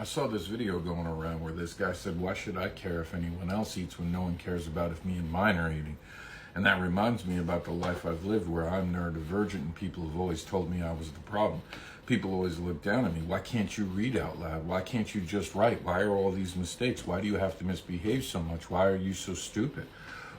I saw this video going around where this guy said, why should I care if anyone else eats when no one cares about if me and mine are eating? And that reminds me about the life I've lived where I'm neurodivergent and people have always told me I was the problem. People always look down at me. Why can't you read out loud? Why can't you just write? Why are all these mistakes? Why do you have to misbehave so much? Why are you so stupid?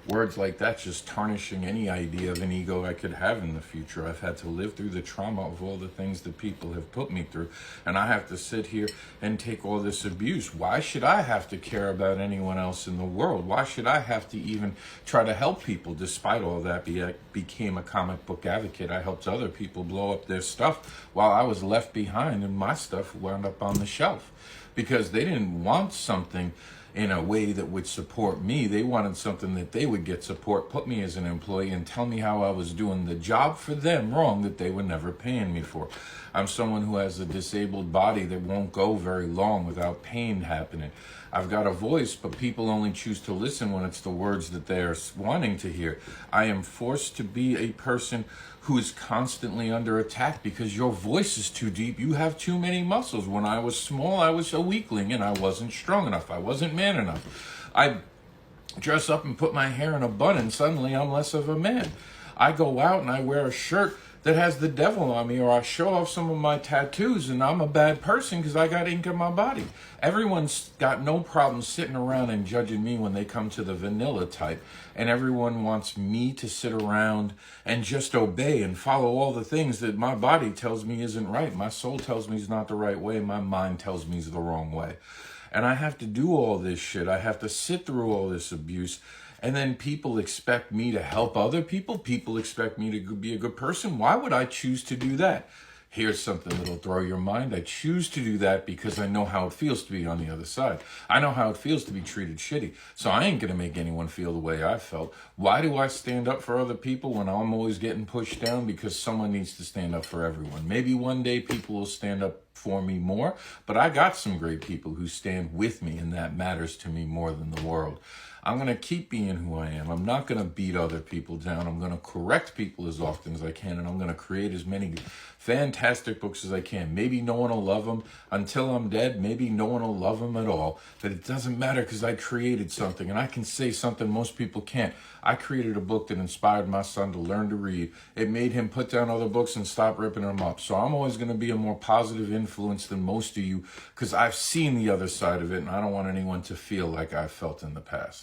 Words like that just tarnishing any idea of an ego I could have in the future. I've had to live through the trauma of all the things that people have put me through, and I have to sit here and take all this abuse. Why should I have to care about anyone else in the world? Why should I have to even try to help people? Despite all that, I became a comic book advocate. I helped other people blow up their stuff while I was left behind and my stuff wound up on the shelf because they didn't want something in a way that would support me. They wanted something that they would get support, put me as an employee, and tell me how I was doing the job for them wrong that they were never paying me for. I'm someone who has a disabled body that won't go very long without pain happening. I've got a voice, but people only choose to listen when it's the words that they're wanting to hear. I am forced to be a person who is constantly under attack because your voice is too deep. You have too many muscles. When I was small, I was a weakling and I wasn't strong enough. I wasn't man enough. I dress up and put my hair in a bun and suddenly I'm less of a man. I go out and I wear a shirt that has the devil on me, or I show off some of my tattoos and I'm a bad person because I got ink in my body. Everyone's got no problem sitting around and judging me when they come to the vanilla type, and everyone wants me to sit around and just obey and follow all the things that my body tells me isn't right. My soul tells me is not the right way. My mind tells me is the wrong way. And I have to do all this shit. I have to sit through all this abuse. And then people expect me to help other people. People expect me to be a good person. Why would I choose to do that? Here's something that'll throw your mind. I choose to do that because I know how it feels to be on the other side. I know how it feels to be treated shitty. So I ain't going to make anyone feel the way I felt. Why do I stand up for other people when I'm always getting pushed down? Because someone needs to stand up for everyone. Maybe one day people will stand up for me more, but I got some great people who stand with me, and that matters to me more than the world. I'm going to keep being who I am. I'm not going to beat other people down. I'm going to correct people as often as I can, and I'm going to create as many fantastic books as I can. Maybe no one will love them until I'm dead. Maybe no one will love them at all. But it doesn't matter because I created something, and I can say something most people can't. I created a book that inspired my son to learn to read. It made him put down other books and stop ripping them up. So I'm always going to be a more positive influence than most of you because I've seen the other side of it, and I don't want anyone to feel like I felt in the past.